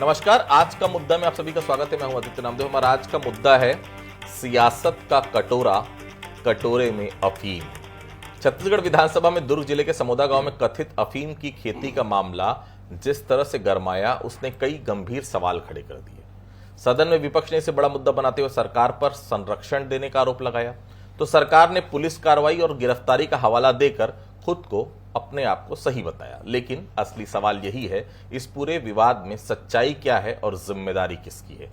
नमस्कार। आज का मुद्दा में आप सभी का स्वागत है। मैं हूं आदित्य नामदेव। हमारा आज का मुद्दा है सियासत का कटोरा, कटोरे में अफीम। छत्तीसगढ़ विधानसभा में दुर्ग जिले के समोदा गांव में कथित अफीम की खेती का मामला जिस तरह से गरमाया, उसने कई गंभीर सवाल खड़े कर दिए। सदन में विपक्ष ने इसे बड़ा मुद्दा बनाते हुए सरकार पर संरक्षण देने का आरोप लगाया, तो सरकार ने पुलिस कार्रवाई और गिरफ्तारी का हवाला देकर खुद को अपने आप को सही बताया। लेकिन असली सवाल यही है, इस पूरे विवाद में सच्चाई क्या है और जिम्मेदारी किसकी है।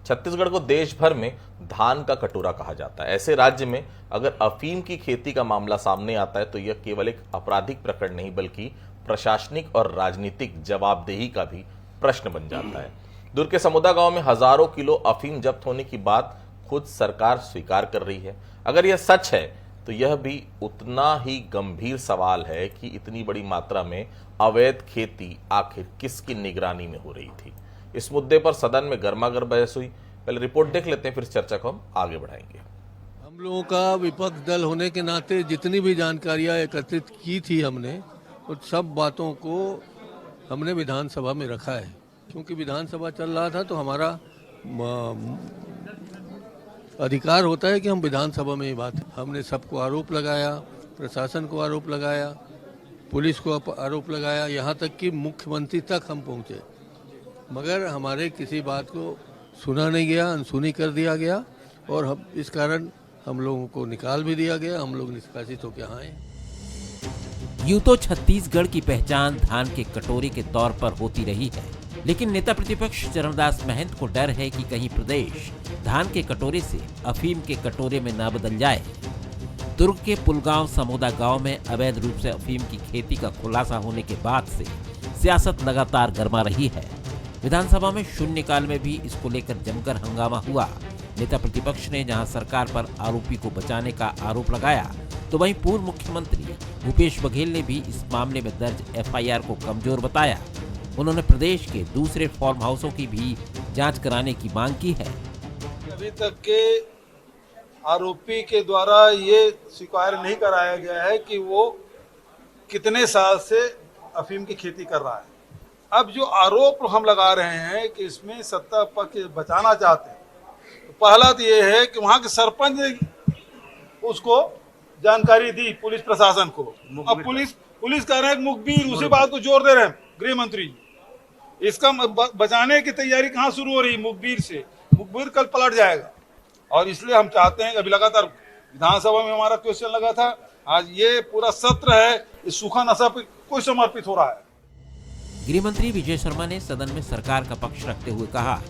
छत्तीसगढ़ को देश भर में धान का कटोरा कहा जाता है। ऐसे राज्य में अगर अफीम की खेती का मामला सामने आता है तो यह केवल एक आपराधिक प्रकरण नहीं बल्कि प्रशासनिक और राजनीतिक जवाबदेही का भी प्रश्न बन जाता है। दुर्ग के समोदा गांव में हजारों किलो अफीम जब्त होने की बात खुद सरकार स्वीकार कर रही है। अगर यह सच है तो यह भी उतना ही गंभीर सवाल है कि इतनी बड़ी मात्रा में अवैध खेती आखिर किसकी निगरानी में हो रही थी। इस मुद्दे पर सदन में गर्मागर्म बहस हुई। पहले रिपोर्ट देख लेते हैं, फिर चर्चा को हम आगे बढ़ाएंगे। हम लोगों का विपक्ष दल होने के नाते जितनी भी जानकारियां एकत्रित की थी हमने, उन सब बातों को हमने विधानसभा में रखा है। क्योंकि विधानसभा चल रहा था तो हमारा अधिकार होता है कि हम विधानसभा में ये बात, हमने सबको आरोप लगाया, प्रशासन को आरोप लगाया, पुलिस को आरोप लगाया, यहाँ तक कि मुख्यमंत्री तक हम पहुँचे, मगर हमारे किसी बात को सुना नहीं गया, अनसुनी कर दिया गया और हम इस कारण हम लोगों को निकाल भी दिया गया। हम लोग निष्कासित होकर आए। यूं तो छत्तीसगढ़ की पहचान धान के कटोरे के तौर पर होती रही है, लेकिन नेता प्रतिपक्ष चरणदास महंत को डर है कि कहीं प्रदेश धान के कटोरे से अफीम के कटोरे में न बदल जाए। दुर्ग के पुलगांव समोदा गांव में अवैध रूप से अफीम की खेती का खुलासा होने के बाद से सियासत लगातार गर्मा रही है। विधानसभा में शून्यकाल में भी इसको लेकर जमकर हंगामा हुआ। नेता प्रतिपक्ष ने जहां सरकार पर आरोपी को बचाने का आरोप लगाया, तो वहीं पूर्व मुख्यमंत्री भूपेश बघेल ने भी इस मामले में दर्ज एफआईआर को कमजोर बताया। उन्होंने प्रदेश के दूसरे फार्म हाउसों की भी जांच कराने की मांग की है। अभी तक के आरोपी के द्वारा ये स्वीकार नहीं कराया गया है कि वो कितने साल से अफीम की खेती कर रहा है। अब जो आरोप हम लगा रहे हैं कि इसमें सत्ता पक्ष बचाना चाहते हैं, तो पहला तो ये है कि वहाँ के सरपंच ने उसको जानकारी दी पुलिस प्रशासन को। अब पुलिस कह रहे हैं मुखबिर, उसी बात को जोर दे रहे हैं गृह मंत्री। इसका बचाने की तैयारी कहाँ शुरू हो रही? मुखबिर से। मुखबिर कल पलट जाएगा और इसलिए हम चाहते हैं, अभी लगातार विधानसभा में हमारा क्वेश्चन लगा था, आज ये पूरा सत्र है इस सूखा नशा पर कोई समर्पित हो रहा है। गृह मंत्री विजय शर्मा ने सदन में सरकार का पक्ष रखते हुए कहा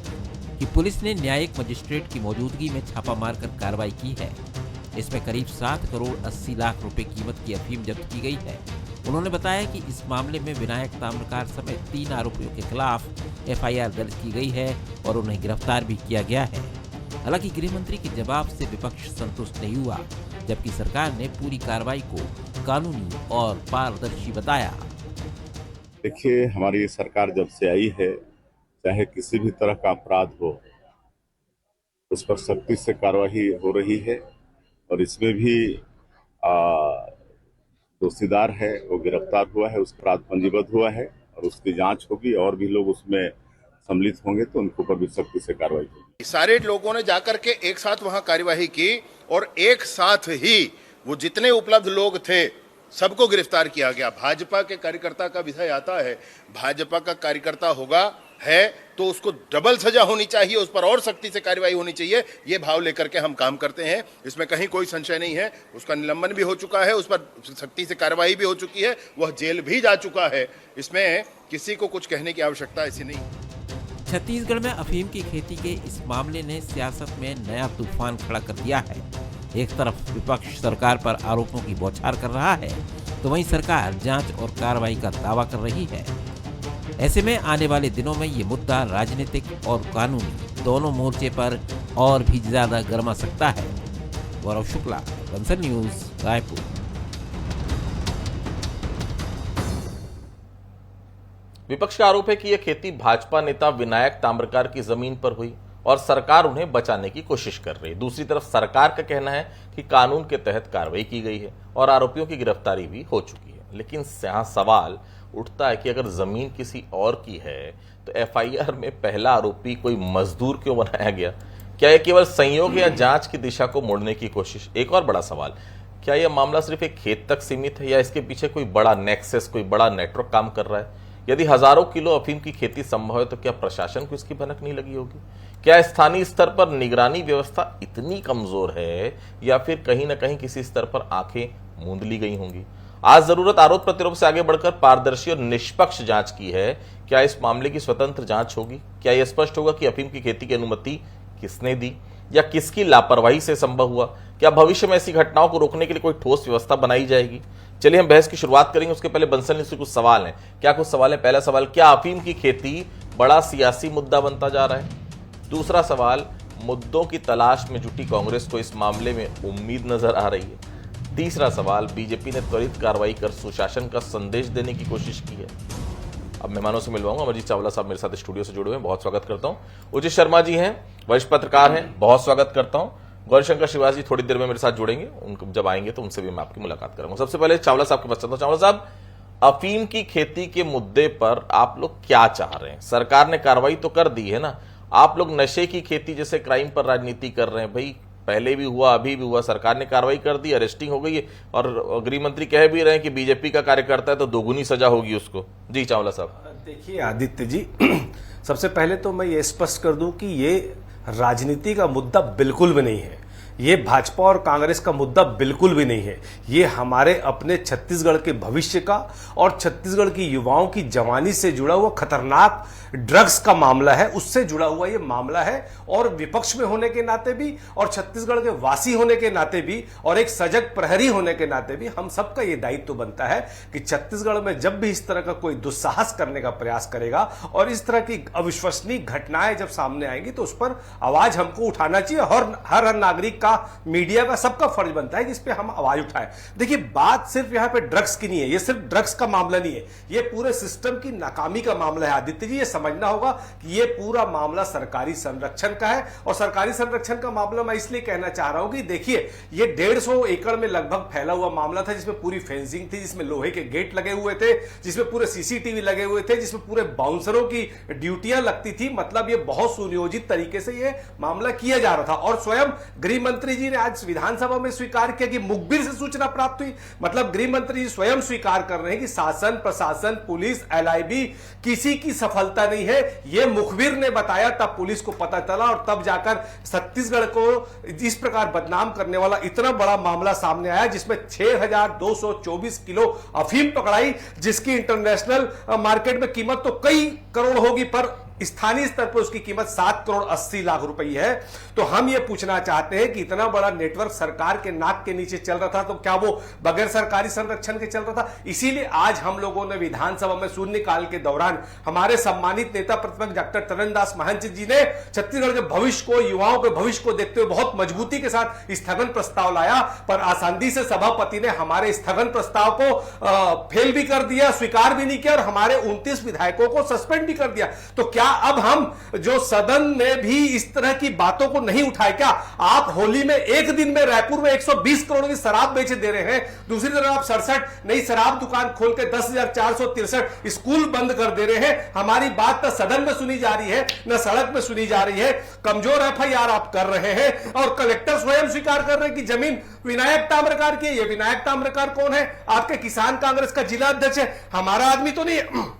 कि पुलिस ने न्यायिक मजिस्ट्रेट की मौजूदगी में छापा मारकर कार्रवाई की है। इसमें करीब 7 करोड़ 80 लाख रुपए कीमत की अफीम जब्त की गई है। उन्होंने बताया कि इस मामले में विनायक ताम्रकार समेत 3 आरोपियों के खिलाफ एफआईआर दर्ज की गई है और उन्हें गिरफ्तार भी किया गया है। हालांकि गृह मंत्री के जवाब से विपक्ष संतुष्ट नहीं हुआ, जबकि सरकार ने पूरी कार्रवाई को कानूनी और पारदर्शी बताया। देखिए, हमारी सरकार जब से आई है, चाहे किसी भी तरह का अपराध हो, उस पर सख्ती से कार्रवाई हो रही है और इसमें भी दोषीदार है वो गिरफ्तार हुआ है, उस पर अपराध पंजीबद्ध हुआ है और उसकी जांच होगी और भी लोग उसमें सम्मिलित होंगे तो उनके ऊपर भी सख्ती से कार्रवाई होगी। सारे लोगों ने जाकर के एक साथ वहां कार्यवाही की और एक साथ ही वो जितने उपलब्ध लोग थे सबको गिरफ्तार किया गया। भाजपा के कार्यकर्ता का विषय आता है, भाजपा का कार्यकर्ता होगा है तो उसको डबल सजा होनी चाहिए, उस पर और सख्ती से कार्रवाई होनी चाहिए। ये भाव लेकर के हम काम करते हैं, इसमें कहीं कोई संशय नहीं है। उसका निलंबन भी हो चुका है, उस पर सख्ती से कार्रवाई भी हो चुकी है, वह जेल भी जा चुका है। इसमें किसी को कुछ कहने की आवश्यकता ऐसी नहीं। छत्तीसगढ़ में अफीम की खेती के इस मामले ने सियासत में नया तूफान खड़ा कर दिया है। एक तरफ विपक्ष सरकार पर आरोपों की बौछार कर रहा है, तो वहीं सरकार जांच और कार्रवाई का दावा कर रही है। ऐसे में आने वाले दिनों में ये मुद्दा राजनीतिक और कानूनी दोनों मोर्चे पर और भी ज्यादा गर्मा सकता है। गौरव शुक्ला, कंसर्न न्यूज, रायपुर। विपक्ष का आरोप है कि यह खेती भाजपा नेता विनायक ताम्रकार की जमीन पर हुई और सरकार उन्हें बचाने की कोशिश कर रही है। दूसरी तरफ सरकार का कहना है कि कानून के तहत कार्रवाई की गई है और आरोपियों की गिरफ्तारी भी हो चुकी है। लेकिन यहाँ सवाल उठता है कि अगर जमीन किसी और की है तो एफआईआर में पहला आरोपी कोई मजदूर क्यों बनाया गया? क्या यह केवल संयोग या जांच की दिशा को मोड़ने की कोशिश? एक और बड़ा सवाल, क्या यह मामला सिर्फ एक खेत तक सीमित है या इसके पीछे कोई बड़ा नेक्सस, कोई बड़ा नेटवर्क काम कर रहा है? यदि हजारों किलो अफीम की खेती संभव है तो क्या प्रशासन को इसकी भनक नहीं लगी होगी? क्या स्थानीय स्तर पर निगरानी व्यवस्था इतनी कमजोर है या फिर कहीं ना कहीं किसी स्तर पर आंखें मूंद ली गई होंगी? आज जरूरत आरोप प्रत्यारोप से आगे बढ़कर पारदर्शी और निष्पक्ष जांच की है। क्या इस मामले की स्वतंत्र जांच होगी? क्या यह स्पष्ट होगा कि अफीम की खेती की अनुमति किसने दी या किसकी लापरवाही से संभव हुआ? क्या भविष्य में ऐसी घटनाओं को रोकने के लिए कोई ठोस व्यवस्था बनाई जाएगी? चलिए हम बहस की शुरुआत करेंगे। उसके पहले बंसल से कुछ सवाल हैं। क्या कुछ सवाल है? पहला सवाल, क्या अफीम की खेती बड़ा सियासी मुद्दा बनता जा रहा है? दूसरा सवाल, मुद्दों की तलाश में जुटी कांग्रेस को इस मामले में उम्मीद नजर आ रही है? तीसरा सवाल, बीजेपी ने त्वरित कार्रवाई कर सुशासन का संदेश देने की कोशिश की है? अब मेहमानों से मिलवाऊंगा। अमरजीत चावला साहब मेरे साथ स्टूडियो से जुड़े हुए हैं, बहुत स्वागत करता हूं। उचित शर्मा जी हैं, वरिष्ठ पत्रकार हैं, बहुत स्वागत करता हूं। गौरीशंकर श्रीवास जी थोड़ी देर में मेरे साथ जुड़ेंगे, उनको जब आएंगे तो उनसे भी मैं आपकी मुलाकात करूंगा। सबसे पहले चावला साहब के पास चलता हूं। चावला साहब, अफीम की खेती के मुद्दे पर आप लोग क्या चाह रहे हैं? सरकार ने कार्रवाई तो कर दी है ना, आप लोग नशे की खेती जैसे क्राइम पर राजनीति कर रहे हैं। भाई पहले भी हुआ, अभी भी हुआ, सरकार ने कार्रवाई कर दी, अरेस्टिंग हो गई है और गृह मंत्री कह भी रहे हैं कि बीजेपी का कार्यकर्ता है तो दोगुनी सजा होगी उसको। जी चावला साहब। देखिए आदित्य जी, सबसे पहले तो मैं ये स्पष्ट कर दूं कि ये राजनीति का मुद्दा बिल्कुल भी नहीं है। ये भाजपा और कांग्रेस का मुद्दा बिल्कुल भी नहीं है। ये हमारे अपने छत्तीसगढ़ के भविष्य का और छत्तीसगढ़ की युवाओं की जवानी से जुड़ा हुआ खतरनाक ड्रग्स का मामला है, उससे जुड़ा हुआ ये मामला है। और विपक्ष में होने के नाते भी और छत्तीसगढ़ के वासी होने के नाते भी और एक सजग प्रहरी होने के नाते भी हम सबका ये दायित्व बनता है कि छत्तीसगढ़ में जब भी इस तरह का कोई दुस्साहस करने का प्रयास करेगा और इस तरह की अविश्वसनीय घटनाएं जब सामने आएंगी तो उस पर आवाज हमको उठाना चाहिए। और हर नागरिक का, मीडिया का, सबका फर्ज बनता है कि इस पे हम आवाज उठाएं। देखिए, बात सिर्फ यहां पे ड्रग्स की नहीं है, ये सिर्फ ड्रग्स का मामला नहीं है, ये पूरे सिस्टम की नाकामी का मामला है। आदित्य जी, ये समझना होगा कि ये पूरा मामला सरकारी संरक्षण का है। और सरकारी संरक्षण का मामला मैं इसलिए कहना चाह रहा हूं कि देखिए, ये 150 एकड़ में लगभग फैला हुआ मामला था, जिसमें पूरी फेंसिंग थी, जिसमें लोहे के गेट लगे हुए थे, जिसमें पूरे सीसीटीवी लगे हुए थे, जिसमें पूरे बाउंसरों की ड्यूटियां लगती थी। मतलब ये बहुत सुनियोजित तरीके से ये मामला किया जा रहा था। और स्वयं गृह मंत्री जी ने आज विधानसभा में स्वीकार किया कि मुखबिर से सूचना प्राप्त हुई। मतलब गृह मंत्री जी स्वयं स्वीकार कर रहे हैं कि शासन, प्रशासन, पुलिस, एलआईबी किसी की सफलता नहीं है। यह मुखबिर ने बताया, तब पुलिस को पता चला और तब जाकर छत्तीसगढ़ को इस प्रकार बदनाम करने वाला इतना बड़ा मामला सामने आया, जिसमें 6224 किलो अफीम पकड़ाई, जिसकी इंटरनेशनल मार्केट में कीमत तो कई करोड़ होगी, पर स्थानीय स्तर पर उसकी कीमत 7 करोड़ 80 लाख रुपए है। तो हम यह पूछना चाहते हैं कि इतना बड़ा नेटवर्क सरकार के नाक के नीचे चल रहा था, तो क्या वो बगैर सरकारी संरक्षण के चल रहा था? इसीलिए आज हम लोगों ने विधानसभा में शून्यकाल के दौरान हमारे सम्मानित नेता प्रतिपक्ष डॉक्टर तरणदास महंत जी ने छत्तीसगढ़ के भविष्य को, युवाओं के भविष्य को देखते हुए बहुत मजबूती के साथ स्थगन प्रस्ताव लाया। पर आसानी से सभापति ने हमारे स्थगन प्रस्ताव को फेल भी कर दिया, स्वीकार भी नहीं किया और हमारे 29 विधायकों को सस्पेंड भी कर दिया। तो क्या अब हम जो सदन में भी इस तरह की बातों को नहीं उठाए? क्या आप होली में एक दिन में रायपुर में 120 करोड़ की शराब बेचे दे रहे हैं, दूसरी तरफ आप 67 नई शराब दुकान खोल के 10,463 स्कूल बंद कर दे रहे हैं। हमारी बात न सदन में सुनी जा रही है, न सड़क में सुनी जा रही है। कमजोर एफआईआर आप कर रहे हैं और कलेक्टर स्वयं स्वीकार कर रहे हैं कि जमीन विनायक ताम्रकार की है। ये विनायक ताम्रकार कौन है? आपके किसान कांग्रेस का जिला अध्यक्ष है, हमारा आदमी तो नहीं है।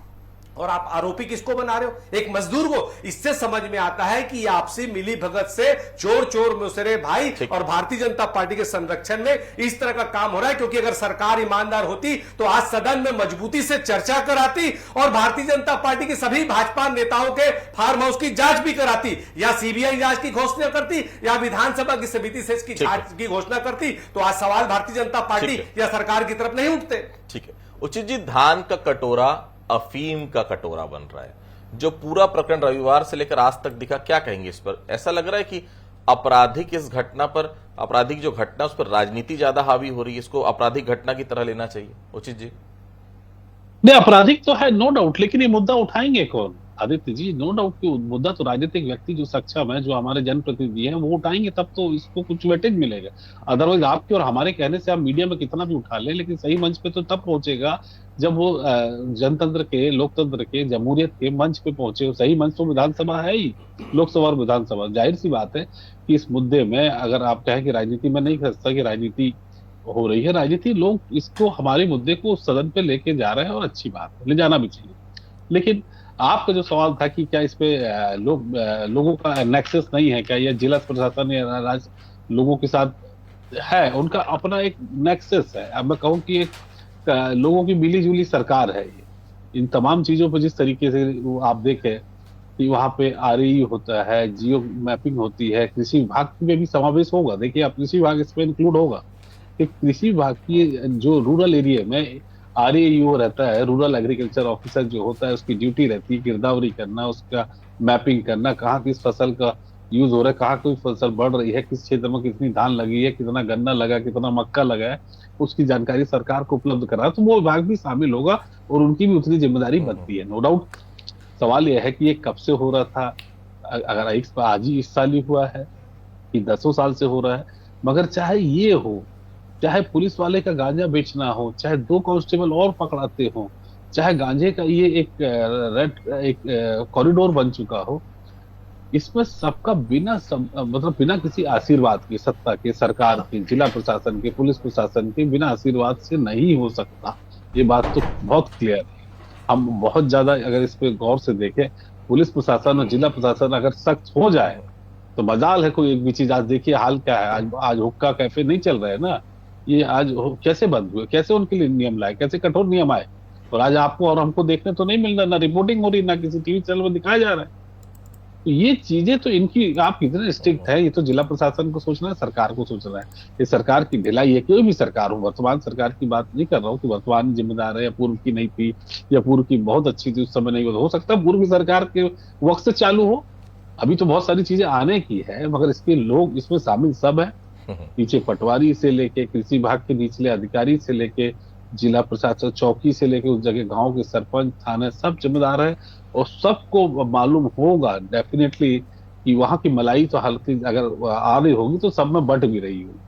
और आप आरोपी किसको बना रहे हो? एक मजदूर को। इससे समझ में आता है कि आपसी मिली भगत से चोर चोर मुसरे भाई और भारतीय जनता पार्टी के संरक्षण में इस तरह का काम हो रहा है। क्योंकि अगर सरकार ईमानदार होती तो आज सदन में मजबूती से चर्चा कराती और भारतीय जनता पार्टी के सभी भाजपा नेताओं के फार्म हाउस की जांच भी कराती, या सीबीआई जांच की घोषणा करती, या विधानसभा की समिति से इसकी जांच की घोषणा करती, तो आज सवाल भारतीय जनता पार्टी या सरकार की तरफ नहीं उठते। ठीक है उचित जी, धान का कटोरा अफीम का कटोरा बन रहा है। जो पूरा प्रकरण रविवार से लेकर आज तक दिखा, क्या कहेंगे इस पर? ऐसा लग रहा है कि आपराधिक इस घटना पर, आपराधिक जो घटना उस पर राजनीति ज्यादा हावी हो रही है, इसको आपराधिक घटना की तरह लेना चाहिए? उचित जी। नहीं, आपराधिक तो है नो डाउट, लेकिन ये मुद्दा उठाएंगे कौन? आदित्य जी, नो डाउट कि मुद्दा तो राजनीतिक व्यक्ति जो सक्षम है, जो हमारे जनप्रतिनिधि हैं, वो उठाएंगे, तब तो इसको कुछ वेटेज मिलेगा। अदरवाइज आपके और हमारे कहने से आप मीडिया में कितना भी उठा लें, लेकिन सही मंच पे तो तब पहुंचेगा जब वो जनतंत्र के, लोकतंत्र के, जमहूरियत के मंच पे पहुंचे। सही मंच तो विधानसभा है ही, लोकसभा और विधानसभा। जाहिर सी बात है कि इस मुद्दे में अगर आप कहें कि राजनीति में, नहीं समझता कि राजनीति हो रही है, राजनीति, लोग इसको, हमारे मुद्दे को सदन पे लेके जा रहे हैं और अच्छी बात है, ले जाना भी चाहिए। लेकिन आपका जो सवाल था कि क्या इस पे लोगों का नेक्सस नहीं है क्या, या जिला प्रशासन या राज्य लोगों के साथ है, उनका अपना एक नेक्सस है। अब मैं कहूँ कि एक लोगों की मिली जुली सरकार है ये। इन तमाम चीजों पर जिस तरीके से वो आप देखें कि वहां पे आरई होता है, जियो मैपिंग होती है, कृषि विभाग में भी समावेश होगा। देखिए, आप कृषि विभाग इसमें इंक्लूड होगा कि कृषि विभाग की जो रूरल एरिया में आरएयू रहता है, रूरल एग्रीकल्चर ऑफिसर जो होता है, उसकी ड्यूटी रहती है गिरदावरी करना, उसका मैपिंग करना, कहाँ किस फसल का यूज हो रहा है, कहाँ कोई फसल बढ़ रही है, किस क्षेत्र में कितनी धान लगी है, कितना गन्ना लगा, कितना मक्का लगा है, उसकी जानकारी सरकार को उपलब्ध करा। तो वो विभाग भी शामिल होगा और उनकी भी उतनी जिम्मेदारी बनती है। नो डाउट सवाल यह है कि ये कब से हो रहा था, अगर आज ही इस साल ही हुआ है कि 10 साल से हो रहा है। मगर चाहे ये हो, चाहे पुलिस वाले का गांजा बेचना हो, चाहे 2 कांस्टेबल और पकड़ाते हो, चाहे गांजे का ये एक कॉरिडोर बन चुका हो, इसमें सबका मतलब बिना किसी आशीर्वाद के, सत्ता के, सरकार के, जिला प्रशासन के, पुलिस प्रशासन के बिना आशीर्वाद से नहीं हो सकता। ये बात तो बहुत क्लियर है। हम बहुत ज्यादा अगर इस पे गौर से देखें, पुलिस प्रशासन और जिला प्रशासन अगर सख्त हो जाए तो मजाल है कोई एक भी चीज। आज देखिए हाल क्या है, आज हुक्का कैफे नहीं चल रहे हैं ना, ये आज कैसे बंद हुए, कैसे उनके लिए नियम लाए, कैसे कठोर नियम आए, और आज आपको और हमको देखने तो नहीं मिल रहा, ना रिपोर्टिंग हो रही, ना किसी टीवी चैनल में दिखाया जा रहा है। तो ये चीजें तो इनकी, आप कितने स्ट्रिक्ट है, ये तो जिला प्रशासन को सोचना है, सरकार को सोचना है। ये सरकार की ढिलाई है, कोई भी सरकार हो, वर्तमान सरकार की बात नहीं कर रहा हूँ कि वर्तमान जिम्मेदार है या पूर्व की नहीं थी, या पूर्व की बहुत अच्छी थी उस समय नहीं हो सकता पूर्व की सरकार के वक्त से चालू हो। अभी तो बहुत सारी चीजें आने की है, मगर इसके लोग इसमें शामिल सब है। नीचे पटवारी से लेके, कृषि विभाग के निचले अधिकारी से लेके, जिला प्रशासन चौकी से लेके उस जगह गांव के सरपंच, थाने, सब जिम्मेदार है। और सबको मालूम होगा डेफिनेटली कि वहां की मलाई तो हल्की अगर आ रही होगी तो सब में बट भी रही होगी,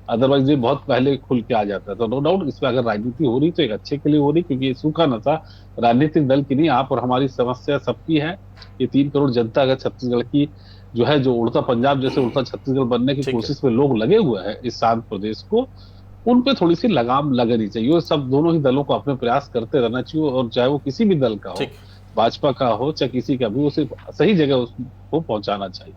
अदरवाइज ये बहुत पहले खुल के आ जाता है। तो नो डाउट इसमें अगर राजनीति हो रही तो एक अच्छे के लिए हो रही, क्योंकि ये सूखा नशा राजनीतिक दल की नहीं, आप और हमारी समस्या सबकी है। ये 3 करोड़ जनता अगर छत्तीसगढ़ की जो है, जो उड़ता पंजाब जैसे उड़ता छत्तीसगढ़ बनने की कोशिश में लोग लगे हुए हैं इस शांत प्रदेश को, उन पे थोड़ी सी लगाम लगनी चाहिए। और सब दोनों ही दलों को अपने प्रयास करते रहना चाहिए, और चाहे वो किसी भी दल का हो, भाजपा का हो चाहे किसी का भी, उसे सही जगह उसको पहुंचाना चाहिए।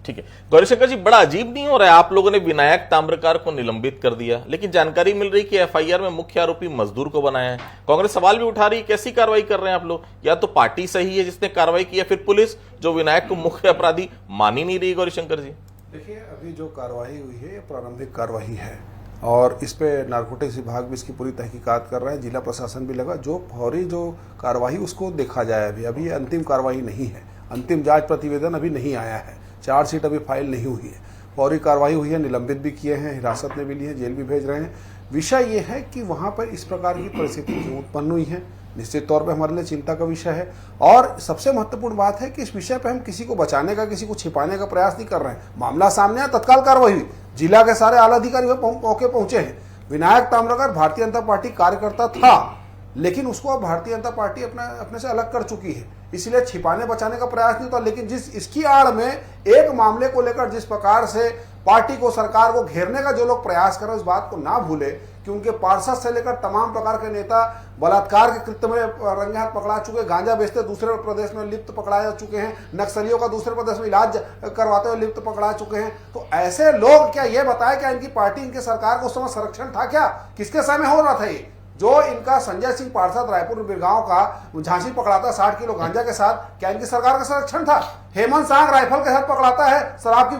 ठीक है गौरीशंकर जी, बड़ा अजीब नहीं हो रहा है, आप लोगों ने विनायक ताम्रकार को निलंबित कर दिया, लेकिन जानकारी मिल रही कि एफआईआर में मुख्य आरोपी मजदूर को बनाया है। कांग्रेस सवाल भी उठा रही है, कैसी कार्रवाई कर रहे हैं आप लोग? या तो पार्टी सही है जिसने कार्रवाई की, या फिर पुलिस जो विनायक को मुख्य अपराधी मान ही नहीं रही? गौरीशंकर जी देखिए, अभी जो कार्रवाई हुई है ये प्रारंभिक कार्रवाई है, और इस पे नारकोटिक्स विभाग भी इसकी पूरी तहकीकात कर रहा है, जिला प्रशासन भी लगा। जो फौरी जो कार्रवाई उसको देखा जाए। अभी अंतिम कार्रवाई नहीं है, अंतिम जांच प्रतिवेदन अभी नहीं आया है, चार्जशीट अभी फाइल नहीं हुई है। फौरी कार्रवाई हुई है, निलंबित भी किए हैं, हिरासत में भी लिए हैं, जेल भी भेज रहे हैं। विषय ये है कि वहाँ पर इस प्रकार की परिस्थिति क्यों उत्पन्न हुई है, निश्चित तौर पे हमारे लिए चिंता का विषय है। और सबसे महत्वपूर्ण बात है कि इस विषय पे हम किसी को बचाने का, किसी को छिपाने का प्रयास नहीं कर रहे हैं। मामला सामने आया, तत्काल कार्रवाई हुई, जिला के सारे आला अधिकारी मौके पहुंचे हैं। विनायक ताम्रकार भारतीय जनता पार्टी कार्यकर्ता था, लेकिन उसको अब भारतीय जनता पार्टी अपने से अलग कर चुकी है, इसलिए छिपाने बचाने का प्रयास नहीं होता। लेकिन जिस इसकी आड़ में एक मामले को लेकर जिस प्रकार से पार्टी को, सरकार को घेरने का जो लोग प्रयास कर रहे हैं, उस बात को ना भूले कि उनके पार्षद से लेकर तमाम प्रकार के नेता बलात्कार के कृत्य में रंगे हाथ पकड़ा चुके, गांजा बेचते दूसरे प्रदेश में लिप्त पकड़ा जा चुके हैं, नक्सलियों का दूसरे प्रदेश में इलाज करवाते हुए लिप्त पकड़ा चुके हैं। तो ऐसे लोग क्या ये बताए क्या इनकी पार्टी, इनकी सरकार को उस समय संरक्षण था क्या? किसके समय हो रहा था ये? जो इनका संजय सिंह पार्षद रायपुर बिरगांव का झांसी पकड़ा था 60 किलो गांजा के साथ, क्या इनकी सरकार का संरक्षण था? हेमंत सांग राइफल के साथ पकड़ाता है, शराब की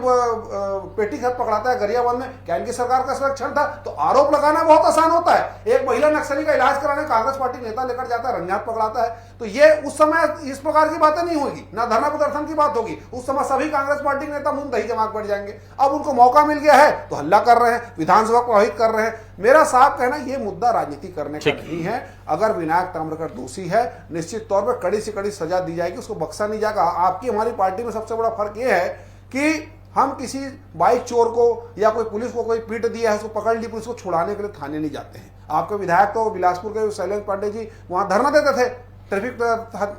पेटी के साथ पकड़ाता है गरियाबंद में, क्या इनकी सरकार का संरक्षण था? तो आरोप लगाना बहुत आसान होता है। एक महिला नक्सली का इलाज कराने कांग्रेस पार्टी नेता लेकर जाता है, रंगे हाथ पकड़ाता है, तो ये उस समय इस प्रकार की बातें नहीं होगी, ना धरना प्रदर्शन की बात होगी। उस समय सभी कांग्रेस पार्टी नेता मुंह दही जमा बैठ जाएंगे। अब उनको मौका मिल गया है तो हल्ला कर रहे हैं, विधानसभा प्रभावित कर रहे हैं। मेरा साफ कहना, ये मुद्दा राजनीति करने का नहीं है। अगर विनायक ताम्रकर दोषी है, निश्चित तौर पर कड़ी से कड़ी सजा दी जाएगी, उसको बख्शा नहीं जाएगा। आपकी हमारी पार्टी में सबसे बड़ा फर्क यह है कि हम किसी बाइक चोर को या कोई पुलिस को कोई पीट दिया है, उसको पकड़ ली, पुलिस को छुड़ाने के लिए थाने नहीं जाते हैं। आपके विधायक तो बिलासपुर के शैलेंद्र पांडे जी वहां धरना देते थे, ट्रैफिक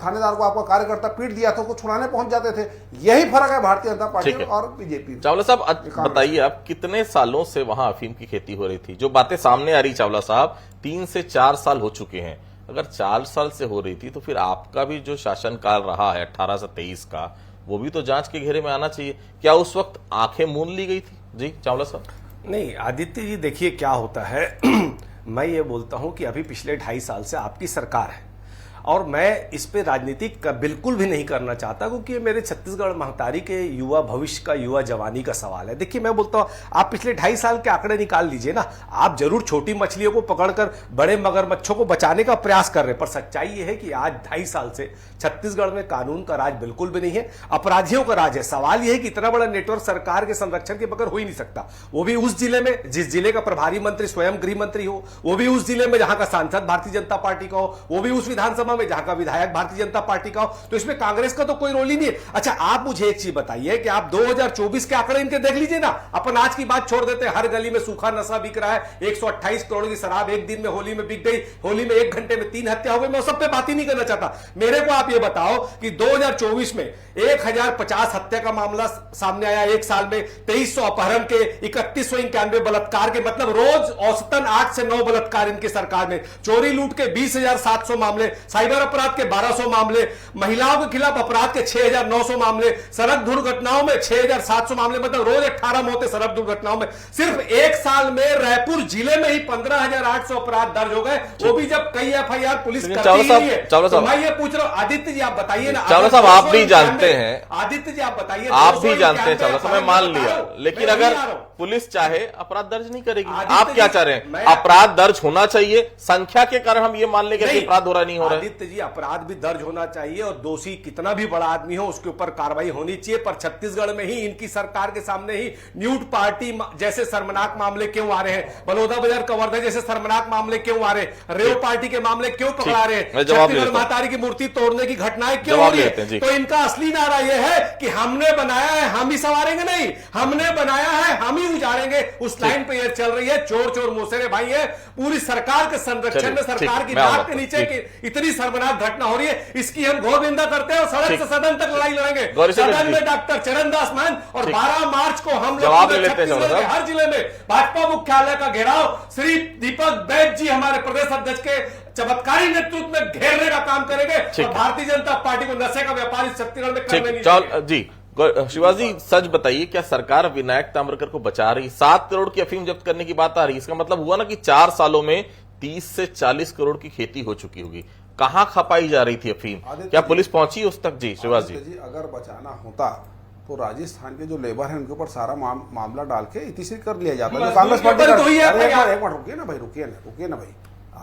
थानेदार को आपका कार्यकर्ता पीट दिया था, उसको छुड़ाने पहुंच जाते थे। यही फर्क है भारतीय जनता पार्टी और बीजेपी। चावला साहब बताइए, आप कितने सालों से वहां अफीम की खेती हो रही थी? जो बातें सामने आ रही चावला साहब, 3 से 4 साल हो चुके हैं। अगर 4 साल से हो रही थी तो फिर आपका भी जो शासनकाल रहा है 18 से 23 का, वो भी तो जांच के घेरे में आना चाहिए। क्या उस वक्त आंखें मूंद ली गई थी? जी चावला साहब। नहीं आदित्य जी, देखिए क्या होता है मैं ये बोलता हूं कि अभी पिछले 2.5 साल से आपकी सरकार है और मैं इस पे राजनीति बिल्कुल भी नहीं करना चाहता, क्योंकि ये मेरे छत्तीसगढ़ महतारी के युवा भविष्य का, युवा जवानी का सवाल है। देखिए मैं बोलता हूँ, आप पिछले 2.5 साल के आंकड़े निकाल लीजिए ना। आप जरूर छोटी मछलियों को पकड़कर बड़े मगरमच्छों को बचाने का प्रयास कर रहे हैं, पर सच्चाई ये है कि आज 2.5 साल से छत्तीसगढ़ में कानून का राज बिल्कुल भी नहीं है, अपराधियों का राज है। सवाल यह है कि इतना बड़ा नेटवर्क सरकार के संरक्षण के बगैर हो ही नहीं सकता, वो भी उस जिले में जिस जिले का प्रभारी मंत्री स्वयं गृह मंत्री हो, वो भी उस जिले में जहां का सांसद भारतीय जनता पार्टी का हो, वो भी उस विधानसभा में जहां का विधायक भारतीय जनता पार्टी का हो। तो इसमें कांग्रेस का तो कोई रोल ही नहीं है। अच्छा आप मुझे एक चीज बताइए कि आप 2024 के आंकड़े इनके देख लीजिए ना। अपन आज की बात छोड़ देते हैं, हर गली में सूखा नशा बिक रहा है, 128 करोड़ की शराब एक दिन में होली में बिक गई, होली में 1 घंटे में 3 हत्या हो गई। मैं सब पे बात ही नहीं करना चाहता। मेरे को आप ये बताओ कि 2024 में 1050 हत्या का मामला सामने आया, एक साल में 2300 अपहरण के, 3191 बलात्कार के, मतलब रोज औसतन 8 से 9 बलात्कार इनकी सरकार में, चोरी लूट के 20,700 मामले, साइबर अपराध के 1200 मामले, महिलाओं के खिलाफ अपराध के 6,900 मामले, सड़क दुर्घटनाओं में 6,700 मामले, मतलब रोज 18 मौतें सड़क दुर्घटनाओं में। सिर्फ एक साल में रायपुर जिले में ही 15,800 अपराध दर्ज हो गए, वो भी जब कई एफआईआर पुलिस करती ही नहीं है। तो मैं ये पूछ रहा हूं आदित्य जी, आप बताइए ना। चावला साहब आप भी जानते हैं, आदित्य जी आप बताइए, आप भी जानते हैं चावला साहब, मैं मान लिया, लेकिन अगर पुलिस चाहे अपराध दर्ज नहीं करेगी। आप क्या चाह रहे हैं? अपराध दर्ज होना चाहिए, संख्या के कारण हम ये मान लेंगे कि अपराध हो रहा नहीं हो रहा है। आदित्य जी अपराध भी दर्ज होना चाहिए और दोषी कितना भी बड़ा आदमी हो उसके ऊपर कार्रवाई होनी चाहिए। पर छत्तीसगढ़ में ही इनकी सरकार के सामने ही न्यूट पार्टी जैसे शर्मनाक मामले क्यों आ रहे हैं, बलौदा बाजार कवर्धा जैसे शर्मनाक मामले क्यों आ रहे हैं, रेव पार्टी के मामले क्यों पकड़ा रहे हैं, छत्तीसगढ़ महतारी की मूर्ति तोड़ने की घटनाएं क्यों हो रही है। तो इनका असली नारा यह है कि हमने बनाया है हम ही संवारेंगे, नहीं हमने बनाया है हम ही उजाड़ेंगे। उस लाइन पे यह चल रही है, चोर चोर मोसेरे भाई है। पूरी सरकार के संरक्षण में, सरकार की नाक के नीचे की इतनी शर्मनाक घटना हो रही है, इसकी हम घोर निंदा करते हैं और सड़क से सदन तक लड़ाई लड़ेंगे। सदन में डॉक्टर चरणदास महंत और 12 मार्च को हम लोग हर जिले में भाजपा मुख्यालय का घेराव श्री दीपक बैद जी हमारे प्रदेश अध्यक्ष के चमत्कारी नेतृत्व में घेरने का काम करेंगे और भारतीय जनता पार्टी को नशे का व्यापार इस छत्तीसगढ़ में करने नहीं देंगे। जी शिवाजी, सच बताइए, क्या सरकार विनायक ताम्रकर को बचा रही? 7 करोड़ की अफीम जब्त करने की बात आ रही है, इसका मतलब हुआ ना कि 4 सालों में 30 से 40 करोड़ की खेती हो चुकी होगी। कहां खपाई जा रही थी अफीम? क्या पुलिस पहुंची उस तक? जी शिवाजी जी, अगर बचाना होता तो राजस्थान के जो लेबर है उनके ऊपर सारा मामला डाल के इतिश्री कर लिया जाता है। कांग्रेस पार्टी एक मिनट रुकिए ना भाई,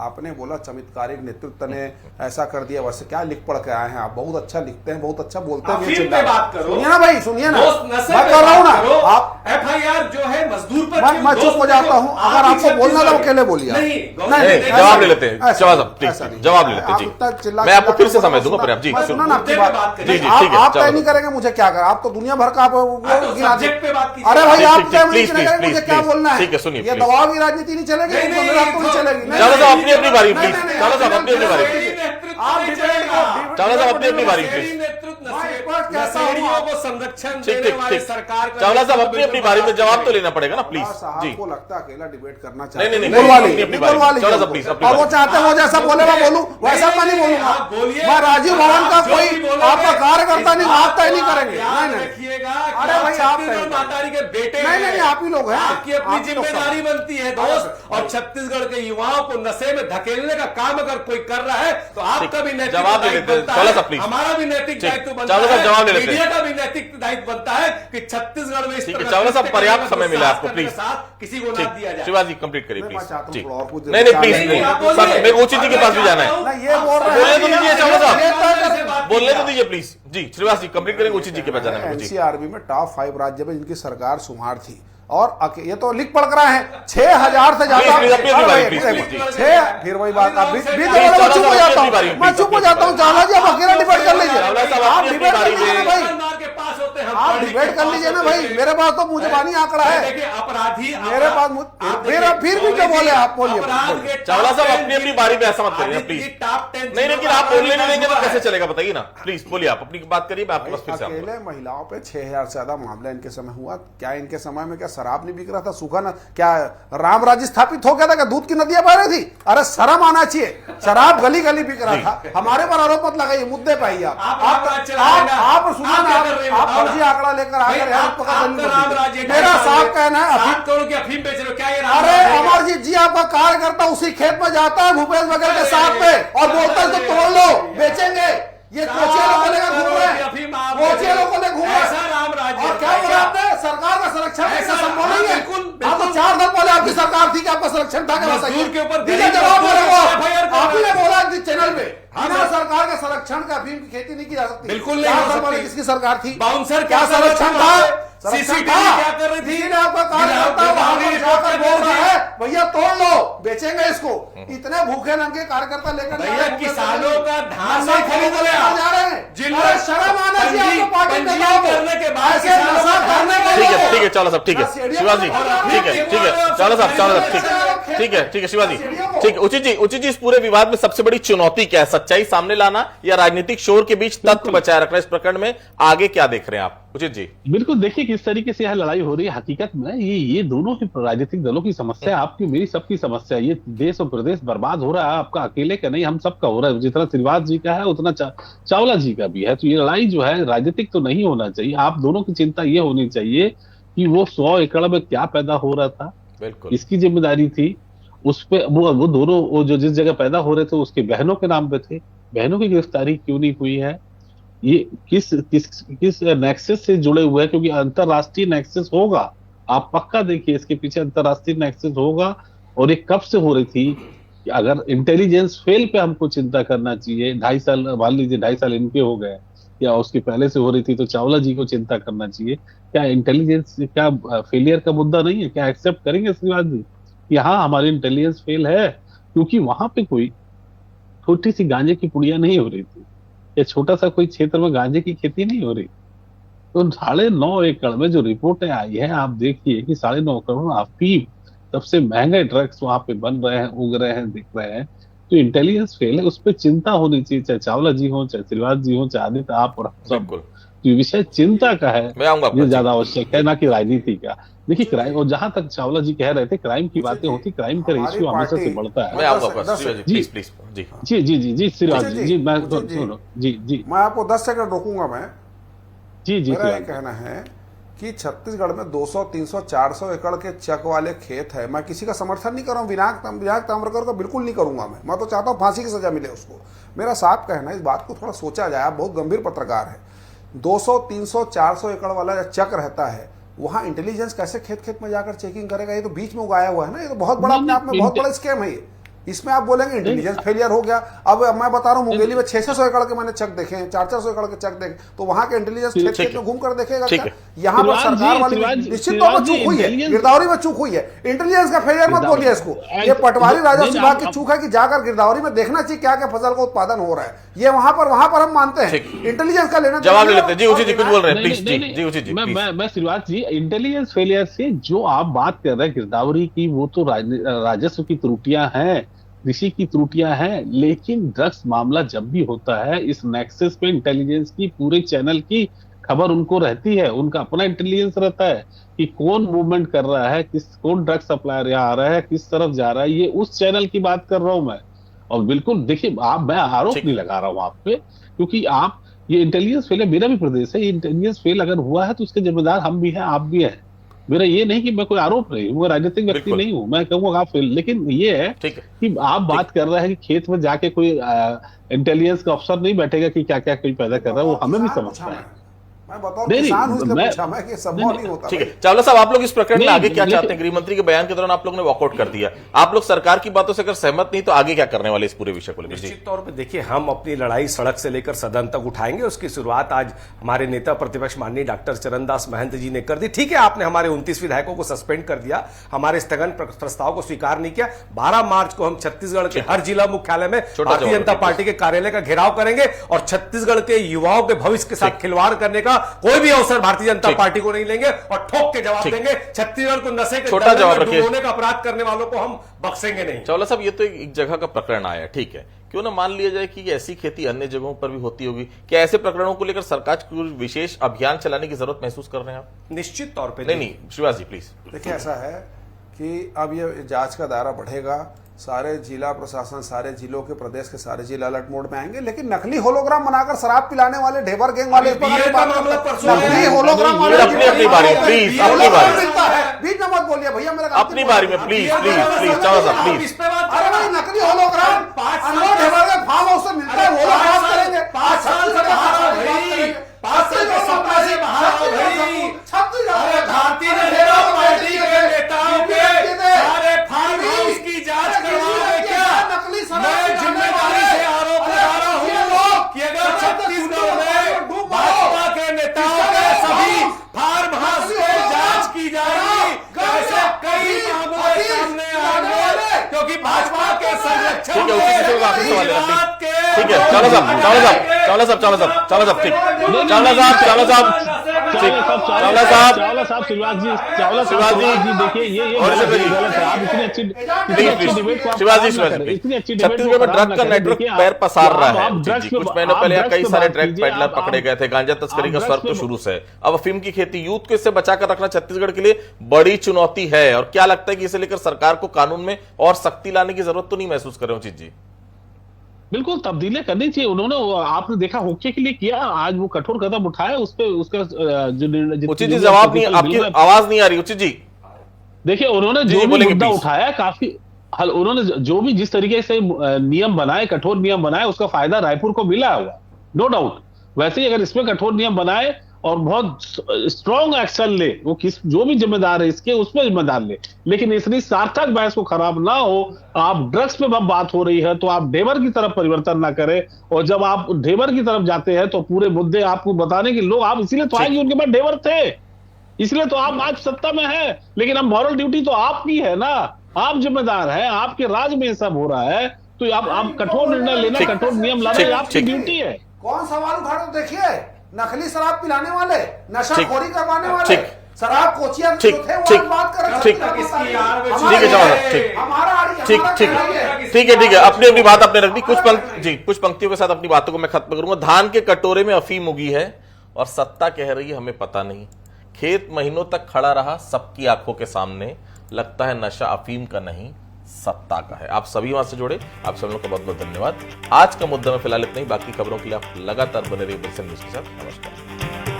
आपने बोला चमत्कारिक नेतृत्व ने ऐसा कर दिया, वैसे क्या लिख पढ़ के आए हैं आप? बहुत अच्छा लिखते हैं, बहुत अच्छा बोलते हैं। सुनिए ना भाई, सुनिए ना, मैं कर रहा हूँ ना। आप एफआईआर जो है मजदूर पर, मैं चुप हो जाता हूँ। अगर आपको बोलना तो अकेले बोलिए। नहीं, जवाब ले लेते हैं, जवाब ले लेते हैं। मैं आपको फिर से समय दूंगा, पर आप जी सुना ना आपकी बात। आप तय नहीं करेंगे मुझे क्या कर, आप तो दुनिया भर का अरे भाई आप मुझे क्या बोलना है? ठीक है, सुनिए, ये दबाव की राजनीति नहीं चलेगी, नहीं चलेगी। अपनी बारी प्लीज, चावला साहब अपनी बारी, चावला साहब अपनी बारी प्लीज, को संरक्षण देने वाली सरकार, चावला साहब अपनी बारी में जवाब तो लेना पड़ेगा ना प्लीज। जी आपको लगता है अकेला डिबेट करना चाहिए? नहीं, चावला साहब प्लीज, और वो चाहते हैं वो जैसा बोले मैं बोलूं, वैसा मैं नहीं बोलूंगा। मैं राजीव भवन का कोई आपका कार्यकर्ता नहीं, आप तय नहीं करेंगे। अरे भाई आप महतारी के बेटे, नहीं आप ही लोग हैं, आपकी अपनी जिम्मेदारी बनती है दोस्त। और छत्तीसगढ़ के युवाओं को नशे में धकेलने का काम अगर कोई कर रहा है तो आपका भी नैतिक जवाब दे देते हैं। हमारा भी नैतिक दायित्व दायित्व बनता चावला साहब है, जवाब ले लेते हैं। मीडिया का भी नैतिक दायित्व बनता है कि छत्तीसगढ़ में इस ठीक है, तरह चावला साहब, कृत्य पर्याप्त करने का समय मिला आपको, प्रशासन के प्लीज। साथ किसी को ना ठीक, दिया जाए। शिवाजी कंप्लीट करिए मैं प्लीज। चाहता हूं ठीक, थोड़ा और कुछ नहीं नहीं प्लीज नहीं, नहीं, आप बोलिए। सब मेरे को उचित जी के पास भी जाना है। ना ये बोल रहे बोलने तो दीजिए चावला साहब, साहब बोलने तो दीजिए प्लीज। जी श्रीवास जी कंप्लीट करेंगे, उचित जी के पास जाना है मेरे को, जी। एनसीआरबी में टॉप 5 राज्य में जिनकी सरकार शुमार थी और ये तो लिख पढ़ कर आए हैं 6000 से ज्यादा। प्लीज, अपनी बारी, प्लीज, प्लीज। फिर वही बात आप प्लीज, चावला चुप हो साहब, जाता अपनी बारी, हूँ, मैं प्लीज, चुप हो अपनी जाता हूँ। बारी। चावला जी आप अकेला डिबेट कर लीजिए, चावला साहब, आप अपनी डिबेट कर बारी लीजिए ना में- भाई, ईमानदार के पास होते हैं, हम आप पढ़ने डिबेट के कर पास लीजिए ना होते भाई, हैं। मेरे पास तो मुझे बानी आंकड़ा है, देखिए अपराधी मेरे पास फिर भी जो बोले आप बोलिए। चावला साहब अपनी अपनी बारी पे ऐसा मत करिए प्लीज। नहीं लेकिन आप बोलने नहीं देंगे तो कैसे चलेगा बताइए ना, प्लीज बोलिए, आप अपनी बात करिए, मैं आपके पास फिर से आऊंगा। अकेले महिलाओं पे 6000 से ज्यादा मामला इनके समय हुआ। क्या इनके समय में क्या शराब नहीं बिक रहा था? सूखा ना क्या राम राज्य स्थापित हो गया था? क्या दूध की नदियां बह रही थी? अरे शर्म आना चाहिए, शराब गली गली बिक रहा था। हमारे पर आरोप मत लगाइए, मुद्दे पे आइए। आप सुना ना, आप फर्जी आंकड़ा लेकर आकर मेरा साफ कहना है अफीम बेच रहे हो क्या? ये अरे अमरजीत जी आपका कार्यकर्ता उसी खेत में जाता है भूपेश बघेल के साथ में और बोलता है इसको तोड़ लो, बेचेंगे। ये कोचिया लोगों को लेकर घूम रहे हैं, कोचिया लोगों को लेकर घूम रहे ऐसा राम हैं। राज्य और क्या बोला आपने? सरकार का संरक्षण ऐसा संभव नहीं है। बिल्कुल, आप तो 4 साल पहले आपकी सरकार थी कि आपका संरक्षण था, क्या मजदूर के ऊपर दीजिए गरीब जवाब मेरे को। FIR कर आप ही रहे ने हैं। बोला चैनल पे बिना सरकार के संरक्षण का अफीम की खेती नहीं की जा सकती। बिल्कुल नहीं 4 हो साल पहले सकती। किसकी सरकार थी? बाउंसर क्या संरक्षण था? सीसीटीवी था। क्या कर रही थी? किसी ने आपका कार्यकर्ता वहां पर जाकर बोल रहा है भैया तोड़ लो, बेचेंगे इसको। इतने भूखे नंगे कार्यकर्ता लेकर जा रहे भैया हैं, किसानों का धान नशा नहीं खरीद रहे खरीदने आप। जा रहे हैं। जिन अरे शर्म आना चाहिए आपको पार्टी पंजीयन नेताओं को। करने के बाद ऐसे किसानों नशा का करने धरना वालों को। ठीक है चावला साहब, ठीक है शिवाजी, ठीक है चावला साहब, ठीक है शिवाजी, ठीक है उचित जी इस पूरे विवाद में सबसे बड़ी चुनौती क्या है? सच्चाई सामने लाना या राजनीतिक शोर के बीच तथ्य बचाए रखना? इस प्रकरण में आगे क्या देख रहे हैं आप उचित जी? बिल्कुल, देखिए किस तरीके से यहाँ लड़ाई हो रही है। हकीकत में ये दोनों ही राजनीतिक दलों की समस्या है, आपकी मेरी सबकी समस्या है। ये देश और प्रदेश बर्बाद हो रहा है, आपका अकेले का नहीं, हम सबका हो रहा है। जितना श्रीवास जी का है उतना चावला जी का भी है। तो ये लड़ाई जो है राजनीतिक तो नहीं होना चाहिए। आप दोनों की चिंता ये होनी चाहिए कि वो 100 एकड़ में क्या पैदा हो रहा था, बिल्कुल इसकी जिम्मेदारी थी। उस पे वो दोनों वो जो जिस जगह पैदा हो रहे थे उसके बहनों के नाम पे थे, बहनों की गिरफ्तारी क्यों नहीं हुई है? ये किस नेक्सस से जुड़े हुए हैं? क्योंकि अंतरराष्ट्रीय नेक्सस होगा, आप पक्का देखिए इसके पीछे अंतरराष्ट्रीय नेक्सस होगा। और ये कब से हो रही थी कि अगर इंटेलिजेंस फेल पे हमको चिंता करना चाहिए, 2.5 साल मान लीजिए, 2.5 साल इनके हो गए या उसके पहले से हो रही थी, तो चावला जी को चिंता करना चाहिए। क्या इंटेलिजेंस क्या फेलियर का मुद्दा नहीं है? क्या एक्सेप्ट करेंगे श्रीवास जी कि हाँ हमारी इंटेलिजेंस फेल है? क्योंकि वहां पे कोई छोटी सी गांजे की पुड़िया नहीं हो रही थी, या छोटा सा कोई क्षेत्र में गांजे की खेती नहीं हो रही। तो 9.5 एकड़ में जो रिपोर्टें आई है, आप देखिए कि 9.5 एकड़ में अफीम सबसे महंगे ड्रग्स वहां पे बन रहे हैं, उग रहे हैं, दिख रहे हैं। तो इंटेलिजेंस फेल है, उस पर चिंता होनी चाहिए, चाहे चावला जी हो, चाहे श्रीवास जी हो, चाहे आदित्य आप और सब। बिल्कुल तो विषय चिंता का है, मैं आऊंगा ये ज्यादा आवश्यक है, ना कि राजनीति का। देखिए क्राइम, और जहां तक चावला जी कह रहे थे क्राइम की बातें होती, क्राइम का रेशियो हमेशा से बढ़ता है। मैं आऊंगा प्लीज प्लीज जी जी श्रीवास जी मैं जी मैं आपको 10 सेकंड रोकूंगा। मैं जी मेरा ये कहना है कि छत्तीसगढ़ में 200, 300, 400 एकड़ के चक वाले खेत है। मैं किसी का समर्थन नहीं कर रहा हूँ, विनायक ताम्रकर का बिल्कुल नहीं करूंगा। मैं तो चाहता हूँ फांसी की सजा मिले उसको। मेरा साफ कहना है, इस बात को थोड़ा सोचा जाए, आप बहुत गंभीर पत्रकार है। 200, 300, 400 एकड़ वाला चक रहता है, वहां इंटेलिजेंस कैसे खेत खेत में जाकर चेकिंग करेगा? ये तो बीच में उगाया हुआ है ना, ये तो बहुत बड़ा अपने आप में बहुत बड़ा स्कैम है ये। इसमें आप बोलेंगे इंटेलिजेंस फेलियर हो गया। अब मैं बता रहा हूँ मुंगेली में 600 एकड़ के मैंने चक देखे हैं, 400 एकड़ के चक देखे, तो वहां के इंटेलिजेंस खेत खेत में घूम कर देखेगा क्या? यहाँ पर सरकार वाली निश्चित तौर पर चूक हुई है, गिरदावरी में चूक हुई है। इंटेलिजेंस का फेलियर मत बोलिए इसको। ये पटवारी राजस्व विभाग की चूक है कि जाकर गिरदावरी में देखना चाहिए क्या क्या फसल का उत्पादन हो रहा है। ये वहां पर हम मानते हैं इंटेलिजेंस का लेना। जवाब ले लेते हैं जी उचित जी, कुछ बोल रहे हैं प्लीज जी उचित जी। मैं श्रीवास जी, इंटेलिजेंस फेलियर से जो आप बात कर रहे हैं गिरदावरी की, वो तो राजस्व की त्रुटियां हैं, कृषि की त्रुटियां हैं। लेकिन ड्रग्स मामला जब भी होता है, इस नेक्सस पे इंटेलिजेंस की पूरे चैनल की खबर उनको रहती है, उनका अपना इंटेलिजेंस रहता है कि कौन मूवमेंट कर रहा है, कौन ड्रग सप्लायर यहाँ आ रहा है, किस तरफ जा रहा है। ये उस चैनल की बात कर रहा हूं मैं। और बिल्कुल देखिए, मैं आरोप नहीं लगा रहा हूं आप पे, क्योंकि आप ये इंटेलिजेंस फेल है, मेरा भी प्रदेश है, ये इंटेलिजेंस फेल अगर हुआ है तो उसके जिम्मेदार हम भी हैं, आप भी हैं। मेरा ये नहीं कि मैं कोई आरोप नहीं हूँ, मैं राजनीतिक व्यक्ति बिल्कुल। नहीं हूँ, मैं कहूँगा आप लेकिन ये है ठीक है। कि आप बात कर रहे हैं कि खेत में जाके कोई इंटेलिजेंस का अफसर नहीं बैठेगा कि क्या क्या कोई पैदा कर रहा है, वो हमें भी समझता है। मैं बतौर नहीं, किसान हूं इसलिए मैं- पूछा मैं कि संभव नहीं होता ठीक है, भाई। चावला साहब, आप लोग इस प्रकरण में नहीं, आगे क्या लेकिन- चाहते हैं? गृह मंत्री के बयान के दौरान आप लोगों ने वॉकआउट कर दिया, आप लोग सरकार की बातों से अगर सहमत नहीं तो आगे क्या करने वाले इस पूरे विषय को लेकर? जी, निश्चित तौर पे देखिए, हम अपनी लड़ाई सड़क से लेकर सदन तक उठाएंगे। उसकी शुरुआत आज हमारे नेता प्रतिपक्ष माननीय डॉक्टर चरणदास महंत जी ने कर दी। ठीक है, आपने हमारे 29 विधायकों को सस्पेंड कर दिया, हमारे स्थगन प्रस्ताव को स्वीकार नहीं किया। 12 मार्च को हम छत्तीसगढ़ के हर जिला मुख्यालय में भारतीय जवाब जनता पार्टी के कार्यालय का घेराव करेंगे और छत्तीसगढ़ के युवाओं के भविष्य के साथ खिलवाड़ करने का कोई भी अवसर भारतीय जनता पार्टी को नहीं लेंगे और ठोक के जवाब देंगे। छत्तीसगढ़ को नशे के छोटा दलदल जवाब में रखिए। डुबोने का अपराध करने वालों को हम बख्शेंगे नहीं। चावला साहब, ये तो एक जगह का प्रकरण आया, ठीक है, क्यों ना मान लिया जाए कि ऐसी खेती अन्य जगहों पर भी होती होगी? क्या ऐसे प्रकरणों को लेकर सरकार को विशेष अभियान चलाने की जरूरत महसूस कर रहे हैं आप? निश्चित तौर पे नहीं, श्रीवास जी प्लीज। देखिए, ऐसा है कि अब ये जांच का दायरा बढ़ेगा, सारे जिला प्रशासन, सारे जिलों के प्रदेश के सारे जिला अलर्ट मोड में आएंगे, लेकिन नकली होलोग्राम बनाकर शराब पिलाने वाले ढेबर गैंग वाले इस पर बीएड बात का मामला करते हैं। परसों आया नकली है। होलोग्राम वाले अपनी बारी, प्लीज, अपनी बारी। मिलता है, बीच में मत बोलिए भैया, मेरा अपनी बारी में प्लीज प्लीज चावला साहब प्लीज। अरे भाई, नकली होलोग्राम 5 अनवर ढेबर के फार्म हाउस से मिलता है, वो लोग बात करेंगे। 5 साल से बाहर आओ भाई, 5 साल के सपना से बाहर आओ भाई। अरे भारतीय जनता पार्टी के नेताओं के सारे फार्म हाउस की जांच करवाओगे क्या? मैं जिम्मेदारी से आरोप लगा रहा हूँ कि अगर छत्तीसगढ़ में भाजपा के नेताओं के सभी फार्म हाउस की जांच की जाएगी, ऐसे कई मामले सामने आएंगे, क्योंकि भाजपा के संरक्षण ठीक है, उसी विषय में आखिरी सवाल है, गुजरात के ठीक है, चावला साहब ठीक, चावला साहब ठीक, चावला साहब, श्रीवास जी देखिए, ये और गलत शिवराज जी। गलत है। आप इतनी अच्छी डिबेट को आप शिवाजी खराब ना करें। इतनी अच्छी डिबेट छत्तीसगढ़ में को ड्रग खराब का ना करें। नेटवर्क देखिए, पैर पसार रहा आप है। ड्रग्स जी, पे- कुछ महीनों आप पहले ड्रग्स कई पे सारे बात ड्रग कीजिए, पेडलर आप- पकड़े गए थे, गांजा तस्करी का ड्रग्स स्वर्ग तो पे- शुरू से है। अब अफीम की खेती, यूथ को इससे बचाकर रखना छत्तीसगढ़ के लिए बड़ी चुनौती है। और क्या लगता है कि इसे लेकर सरकार को कानून में और सख्ती लाने की जरूरत तो नहीं महसूस कर रहे हो? जी, बिल्कुल तब्दीलियां करनी चाहिए। उन्होंने आपने देखा होके के लिए किया, आज वो कठोर कदम उठाया, उस पे उसका जो निर्णय- उचित जी जवाब नहीं, आपकी आवाज नहीं आ रही उचित जी। देखिए, उन्होंने जी, जो भी बोलेंगे मुद्दा please। उठाया काफी उन्होंने जो भी जिस तरीके से नियम बनाए, कठोर नियम बनाए, उसका फायदा रायपुर को मिला हुआ, नो डाउट। वैसे ही अगर इसमें कठोर नियम बनाए और बहुत स्ट्रॉन्ग एक्शन ले, वो जो भी जिम्मेदार है इसके, उसमें जिम्मेदार ले, लेकिन इतनी सार्थक बहस को खराब ना हो। आप ड्रग्स पे बात हो रही है तो आप ढेबर की तरफ परिवर्तन ना करें, और जब आप ढेबर की तरफ जाते हैं तो पूरे मुद्दे आपको बताने के लोग, आप इसीलिए तो आएंगे, उनके पास ढेबर थे, इसलिए तो आप आज सत्ता में है। लेकिन अब मॉरल ड्यूटी तो आपकी है ना, आप जिम्मेदार हैं, आपके राज में ये सब हो रहा है, तो आप कठोर निर्णय लेना, कठोर नियम लाना, ये आपकी ड्यूटी है। कौन सवाल उठा रहे हो? देखिए, नकली शराब पिलाने वाले, नशाखोरी करवाने वाले, शराब कोचिया जो थे, वो आज बात कर रहे हैं। ठीक है, ठीक है, अपनी अपनी बात आपने रख दी। कुछ पंक्तियों के साथ अपनी बातों को मैं खत्म करूंगा। धान के कटोरे में अफीम उगी है और सत्ता कह रही है हमें पता नहीं। खेत महीनों तक खड़ा रहा सबकी आंखों के सामने, लगता है नशा अफीम का नहीं सत्ता का है। आप सभी वहां से जुड़े, आप सब लोग का बहुत बहुत धन्यवाद। आज का मुद्दा में फिलहाल इतना ही, बाकी खबरों के लिए आप लगातार बने रहिए BSN न्यूज़ के साथ। नमस्कार।